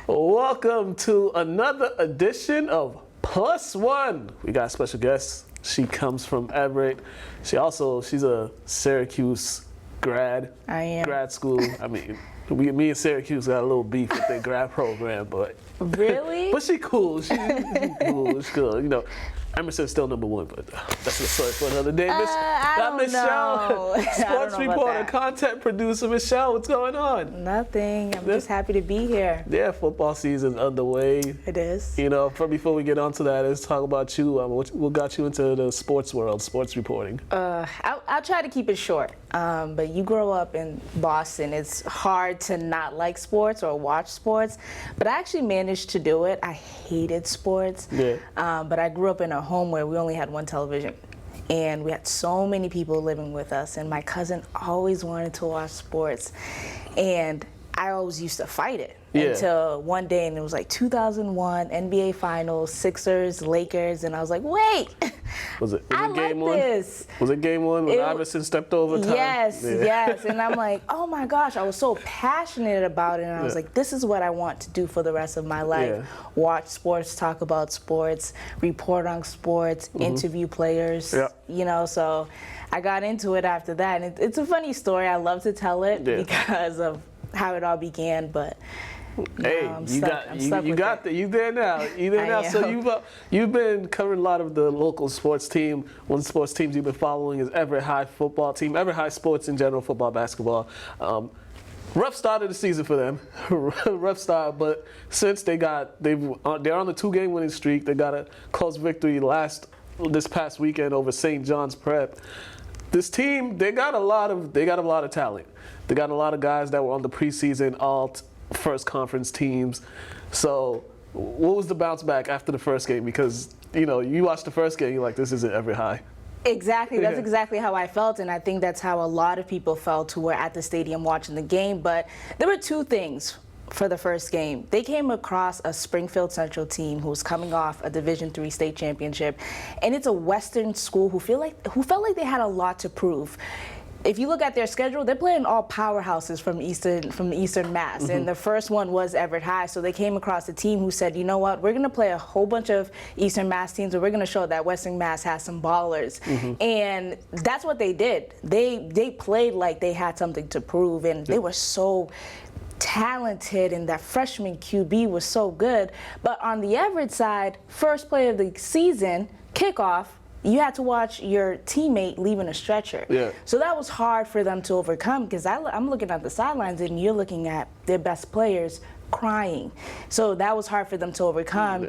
Welcome to another edition of Plus One. We got a special guest. She comes from Everett. She's a Syracuse grad. I am. Grad school. I mean, me and Syracuse got a little beef with their grad program, but Really? but she cool. She's cool. She's cool. You know, Emerson's still number one, but that's a story for another day. I don't Michelle, know. sports reporter, content producer. Michelle, what's going on? Nothing. I'm just happy to be here. Yeah, football season's underway. It is. You know, before we get on to that, let's talk about you. What got you into the sports world, sports reporting? I'll try to keep it short. But you grow up in Boston. It's hard to not like sports or watch sports. But I actually managed to do it. I hated sports. Yeah. But I grew up in a home where we only had one television. And we had so many people living with us. And my cousin always wanted to watch sports. And I always used to fight it. Yeah. Until one day, and it was like 2001 NBA Finals, Sixers, Lakers, and I was like, wait, Was it I game like one? this. Was it game one when Iverson stepped over time? Yes, Yeah. yes. And I'm like, oh my gosh, I was so passionate about it. And I was like, this is what I want to do for the rest of my life. Yeah. Watch sports, talk about sports, report on sports, interview players, Yeah. you know, so I got into it after that. And it's a funny story. I love to tell it because of how it all began, but Hey, you there now. You there now. So you've been covering a lot of the local sports team. One of the sports teams you've been following is Everett High football team. Everett High sports in general, football, basketball. Rough start of the season for them. Rough start, but since they're on the 2-game winning streak. They got a close victory this past weekend over St. John's Prep. This team, they got a lot of talent. They got a lot of guys that were on the preseason first conference teams. So what was the bounce back after the first game? Because, you know, you watched the first game, you're like, this isn't Everett High. Exactly. That's exactly how I felt, and I think that's how a lot of people felt who were at the stadium watching the game. But there were two things for the first game. They came across a Springfield Central team who's coming off a Division III state championship, and it's a Western school who felt like they had a lot to prove. If you look at their schedule, they're playing all powerhouses from Eastern Mass, and the first one was Everett High. So they came across a team who said, you know what, we're going to play a whole bunch of Eastern Mass teams, and we're going to show that Western Mass has some ballers. And that's what they did. They played like they had something to prove, and they were so talented, and that freshman QB was so good. But on the Everett side, first play of the season, kickoff, you had to watch your teammate leaving a stretcher. Yeah. So that was hard for them to overcome, because I'm looking at the sidelines and you're looking at their best players crying. So that was hard for them to overcome.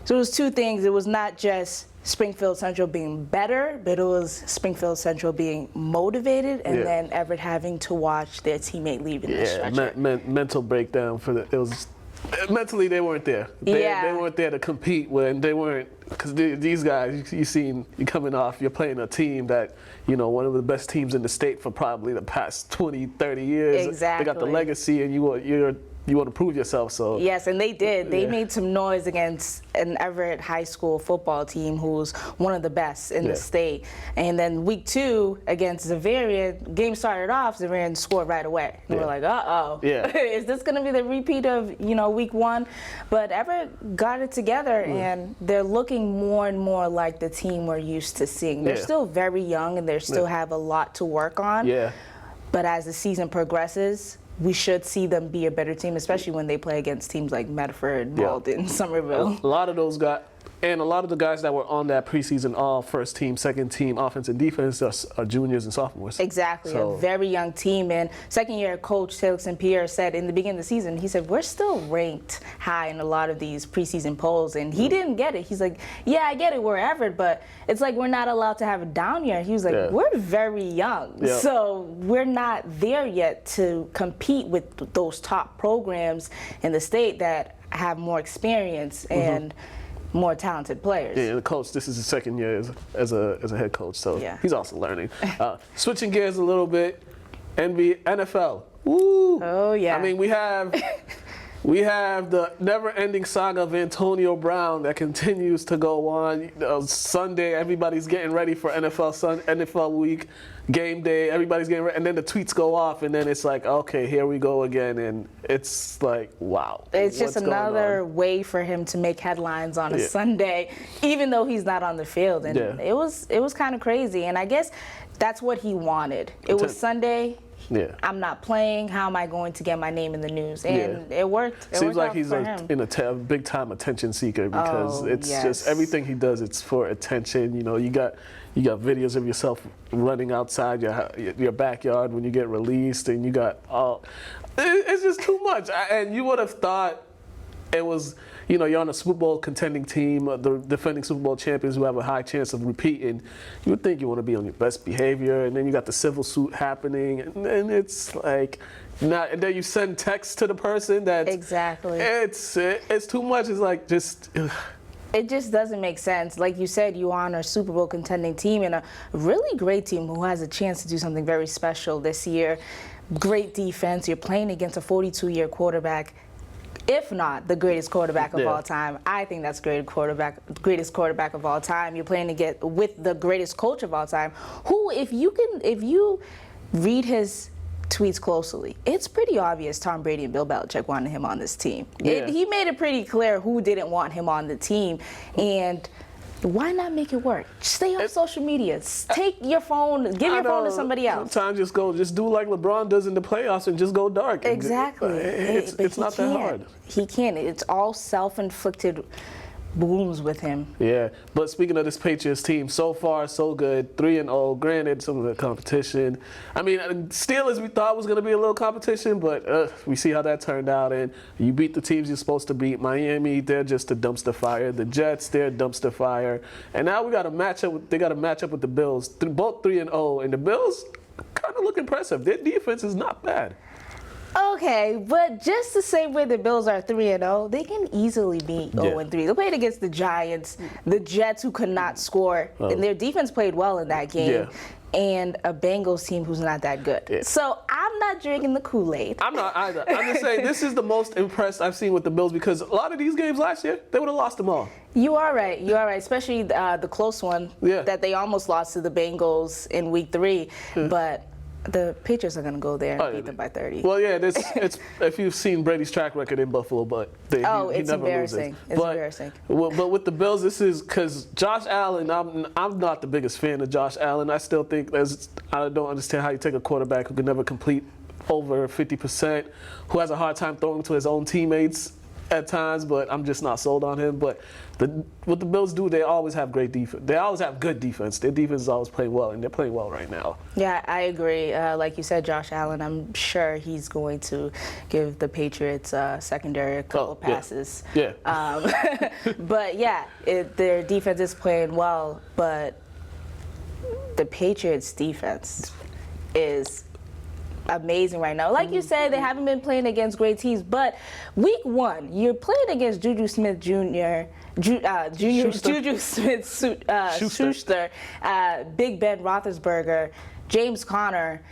So it was two things. It was not just Springfield Central being better, but it was Springfield Central being motivated, and then Everett having to watch their teammate leaving the stretcher. Mental breakdown mentally they weren't there. They weren't there to compete when they weren't, because these guys, you're coming off, you're playing a team that, you know, one of the best teams in the state for probably the past 20, 30 years. Exactly. They got the legacy, and you want to prove yourself. So yes, and they did. They made some noise against an Everett High School football team who's one of the best in the state. And then week 2 against Zavarian, game started off, Zavarian scored right away. And we're like, uh-oh. Yeah. Is this going to be the repeat of, you know, week 1? But Everett got it together, and they're looking more and more like the team we're used to seeing. They're still very young, and they still have a lot to work on. Yeah. But as the season progresses, we should see them be a better team, especially when they play against teams like Medford, Malden, Somerville. A lot of those guys, and a lot of the guys that were on that preseason all first team, second team, offense and defense are juniors and sophomores. Exactly, So, a very young team. And second year coach Taylor St. Pierre said in the beginning of the season, he said, we're still ranked high in a lot of these preseason polls. And he didn't get it. He's like, yeah, I get it, we're Everett, but it's like we're not allowed to have a down year. He was like, we're very young. Yeah. So we're not there yet to compete with those top programs in the state that have more experience and more talented players. Yeah, the coach, this is his second year as a head coach, so he's also learning. Switching gears a little bit, NFL. Woo! Oh, yeah. I mean, we have the never-ending saga of Antonio Brown that continues to go on. Sunday, everybody's getting ready for NFL week. game day, everybody's getting ready, and then the tweets go off, and then it's like, okay, here we go again, and it's like, wow. It's just another way for him to make headlines on a Sunday, even though he's not on the field, and it was kind of crazy, and I guess that's what he wanted. It was Sunday. Yeah. I'm not playing. How am I going to get my name in the news? And it worked. Seems like he's a big time attention seeker because it's just everything he does. It's for attention. You know, you got videos of yourself running outside your backyard when you get released, and you got it's just too much. And you would have thought it was, you know, you're on a Super Bowl contending team, the defending Super Bowl champions who have a high chance of repeating. You would think you want to be on your best behavior, and then you got the civil suit happening, and it's like, and then you send text to the person that's exactly. It's too much. It's like just. It just doesn't make sense. Like you said, you're on a Super Bowl contending team and a really great team who has a chance to do something very special this year. Great defense. You're playing against a 42-year quarterback. If not the greatest quarterback of all time, I think that's greatest quarterback of all time. You're playing to get with the greatest coach of all time, who, if you read his tweets closely, it's pretty obvious Tom Brady and Bill Belichick wanted him on this team. He made it pretty clear who didn't want him on the team, and why not make it work? Stay on social media. Take your phone, give your phone to somebody else. Sometimes just do like LeBron does in the playoffs and just go dark. Exactly. It's not that hard. He can't. It's all self-inflicted wounds with him. Yeah, but speaking of this Patriots team, so far so good, 3-0. Granted, some of the competition. I mean, Steelers we thought was going to be a little competition, but we see how that turned out. And you beat the teams you're supposed to beat. Miami, they're just a dumpster fire. The Jets, they're a dumpster fire. And now we got a matchup. They got a matchup with the Bills, both 3-0, and the Bills kind of look impressive. Their defense is not bad. Okay, but just the same way the Bills are 3-0, they can easily be 0-3. They played against the Giants, the Jets who could not score, and their defense played well in that game, and a Bengals team who's not that good. So I'm not drinking the Kool-Aid. I'm not either. I'm just saying this is the most impressed I've seen with the Bills because a lot of these games last year, they would have lost them all. You are right. You are right, especially the close one that they almost lost to the Bengals in Week 3, but the Patriots are going to go there and beat them by 30. Well, yeah, it's if you've seen Brady's track record in Buffalo, but he never embarrassing. loses. It's embarrassing. But with the Bills, this is because Josh Allen. I'm not the biggest fan of Josh Allen. I still think I don't understand how you take a quarterback who can never complete over 50%, who has a hard time throwing to his own teammates at times, but I'm just not sold on him. But what the Bills do, they always have great defense. They always have good defense. Their defense is always playing well, and they're playing well right now. Yeah, I agree. Like you said, Josh Allen, I'm sure he's going to give the Patriots secondary a couple passes. Yeah. But yeah, their defense is playing well, but the Patriots' defense is amazing right now. Like you said, they haven't been playing against great teams, but Week 1, you're playing against Juju Smith-Schuster, Big Ben Roethlisberger, James Conner,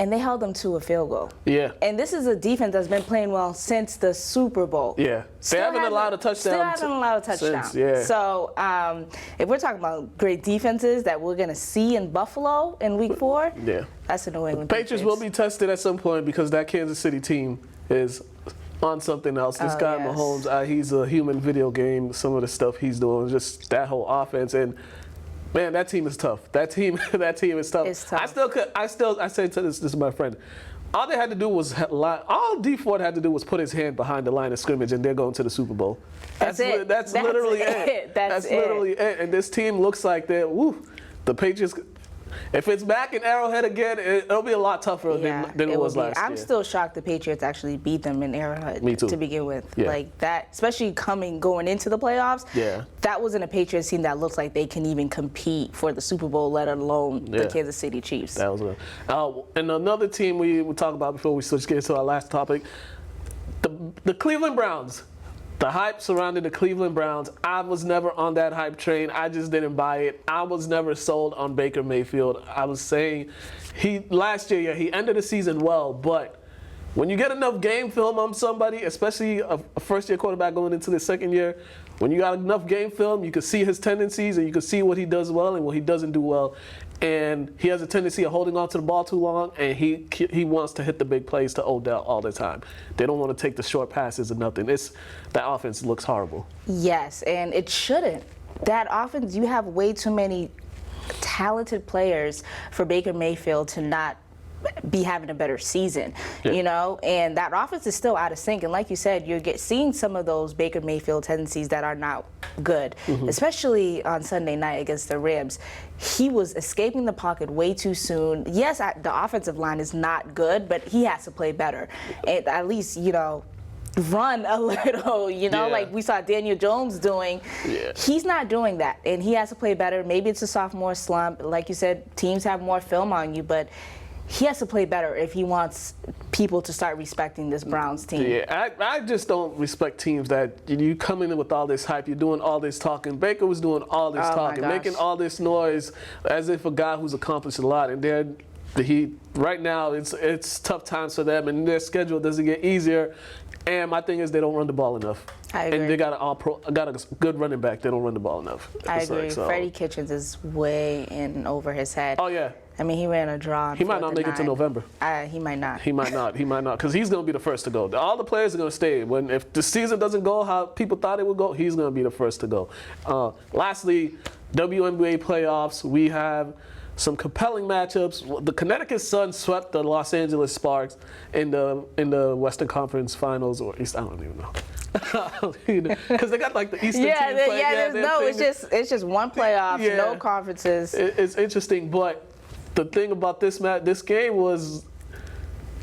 and they held them to a field goal. Yeah. And this is a defense that's been playing well since the Super Bowl. Yeah. They haven't allowed a touchdown. Still haven't allowed a touchdown. So if we're talking about great defenses that we're going to see in Buffalo in Week 4, that's a New England Patriots will be tested at some point because that Kansas City team is on something else. This guy Mahomes, he's a human video game. Some of the stuff he's doing, just that whole offense, and man, that team is tough. That team is tough. It's tough. I say to this is my friend. All they had to do was all D Ford had to do was put his hand behind the line of scrimmage, and they're going to the Super Bowl. That's literally it. That's literally it. And this team looks like they're the Patriots. If it's back in Arrowhead again, it'll be a lot tougher than it was last year. I'm still shocked the Patriots actually beat them in Arrowhead. Me too. To begin with. Yeah. Like that, especially going into the playoffs. Yeah. That wasn't a Patriots team that looks like they can even compete for the Super Bowl, let alone the Kansas City Chiefs. That was good. And another team we will talk about before we switch gears to our last topic, the Cleveland Browns. The hype surrounding the Cleveland Browns, I was never on that hype train. I just didn't buy it. I was never sold on Baker Mayfield. I was saying last year, he ended the season well, but when you get enough game film on somebody, especially a first-year quarterback going into the second year, when you got enough game film, you can see his tendencies and you can see what he does well and what he doesn't do well. And he has a tendency of holding on to the ball too long, and he wants to hit the big plays to Odell all the time. They don't want to take the short passes or nothing. That offense looks horrible. Yes, and it shouldn't. That offense, you have way too many talented players for Baker Mayfield to not be having a better season, you know, and that offense is still out of sync. And like you said, you're seeing some of those Baker Mayfield tendencies that are not good, especially on Sunday night against the Rams. He was escaping the pocket way too soon. Yes, the offensive line is not good, but he has to play better. And at least, you know, run a little, you know, like we saw Daniel Jones doing. He's not doing that, and he has to play better. Maybe it's a sophomore slump. Like you said, teams have more film on you, but he has to play better if he wants people to start respecting this Browns team. Yeah, I just don't respect teams that you come in with all this hype, you're doing all this talking. Baker was doing all this talking, making all this noise as if a guy who's accomplished a lot, and right now it's tough times for them, and their schedule doesn't get easier. And my thing is they don't run the ball enough. I agree. And they got a good running back. They don't run the ball enough. I agree. Freddie Kitchens is way in over his head. Oh, yeah. I mean, he ran a draw. He might not make it to November. He might not. He might not, because he's going to be the first to go. All the players are going to stay. If the season doesn't go how people thought it would go, he's going to be the first to go. Lastly, WNBA playoffs. We have some compelling matchups. The Connecticut Sun swept the Los Angeles Sparks in the Western Conference Finals, or East. I don't even know. Because they got like the Eastern team playing. It's just one playoff, no conferences. It's interesting, but the thing about this game was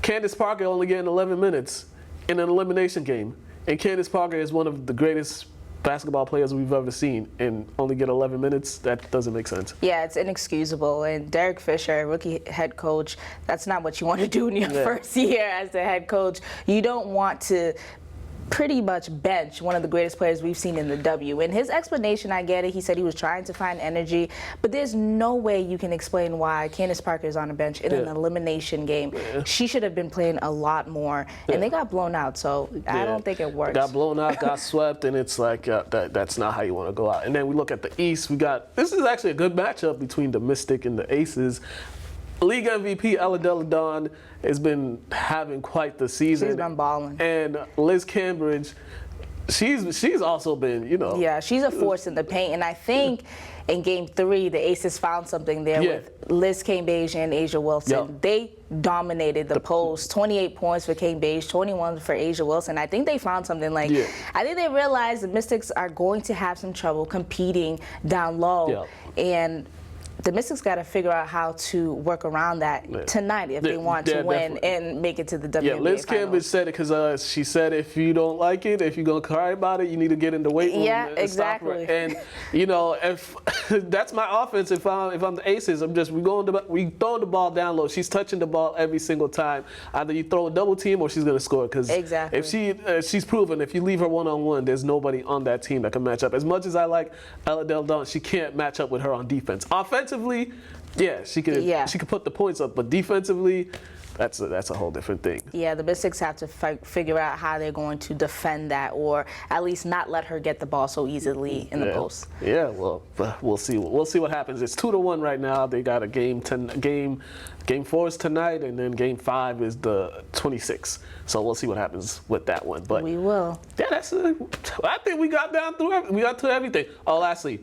Candace Parker only getting 11 minutes in an elimination game, and Candace Parker is one of the greatest basketball players we've ever seen, and only get 11 minutes. That doesn't make sense. Yeah, it's inexcusable. And Derek Fisher, rookie head coach, that's not what you want to do in your first year as the head coach. You don't want to pretty much bench one of the greatest players we've seen in the W. And his explanation, I get it. He said he was trying to find energy, but there's no way you can explain why Candace Parker is on a bench in an elimination game. She should have been playing a lot more, and they got blown out, so I don't think it works. Got blown out, got swept, and it's like, that's not how you want to go out. And then we look at the East. This is actually a good matchup between the Mystic and the Aces. League MVP Ella Delle Donne has been having quite the season. She's been balling. And Liz Cambridge, she's also been, you know. Yeah, she's a force in the paint. And I think in Game 3, the Aces found something there with Liz Cambage and Asia Wilson. They dominated the post. 28 points for Cambage, 21 for Asia Wilson. I think they found something I think they realized the Mystics are going to have some trouble competing down low. And the Mystics got to figure out how to work around that tonight if they want to win and make it to the WNBA Yeah, Liz Cambage said it because she said if you don't like it, if you're going to cry about it, you need to get in the weight room. Yeah, exactly. And, you know, if that's my offense, if I'm the Aces, we throwing the ball down low. She's touching the ball every single time. Either you throw a double team or she's going to score. Because if she's proven, if you leave her one-on-one, there's nobody on that team that can match up. As much as I like Ella Delle Donne, she can't match up with her on defense. Offensively, she could put the points up, but defensively, that's a whole different thing. Yeah, the Mystics have to figure out how they're going to defend that, or at least not let her get the ball so easily in the post. Yeah, well, we'll see. We'll see what happens. It's 2-1 right now. They got a game 4 is tonight, and then game 5 is the 26th. So we'll see what happens with that one. But we will. Yeah, I think we got to everything. Oh, lastly,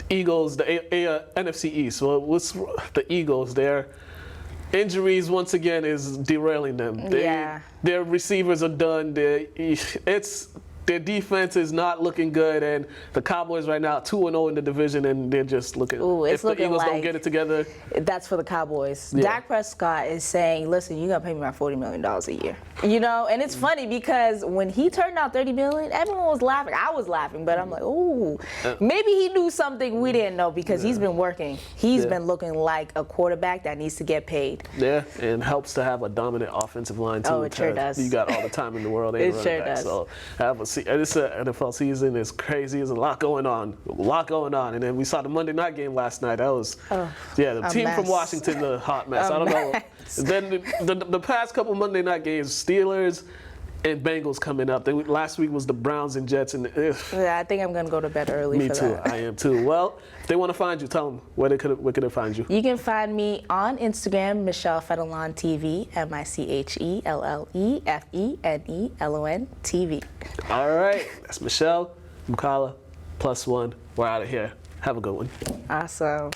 Eagles, the NFC East. Well, what's the Eagles? Their injuries once again is derailing them. Their receivers are done. Their defense is not looking good, and the Cowboys right now 2-0 in the division, and they're just looking. If the Eagles don't get it together, that's for the Cowboys. Dak Prescott is saying, "Listen, you gotta pay me about $40 million a year." You know, and it's funny because when he turned out $30 million, everyone was laughing. I was laughing, but I'm like, "Ooh, maybe he knew something we didn't know," because he's been working. He's been looking like a quarterback that needs to get paid. Yeah, and helps to have a dominant offensive line too. Oh, it sure does. You got all the time in the world. It sure does. So this NFL season is crazy. There's a lot going on. And then we saw the Monday night game last night. That was, the team from Washington, the hot mess. I don't know. Then the past couple Monday night games, Steelers and Bengals coming up. Last week was the Browns and Jets. And yeah, I think I'm going to go to bed early me for too. that. I am too. Well, if they want to find you, tell them where could they find you? You can find me on Instagram, Michelle Fenelon TV, MICHELLEFENELON TV. All right, that's Michelle, Mukala, +1. We're out of here. Have a good one. Awesome.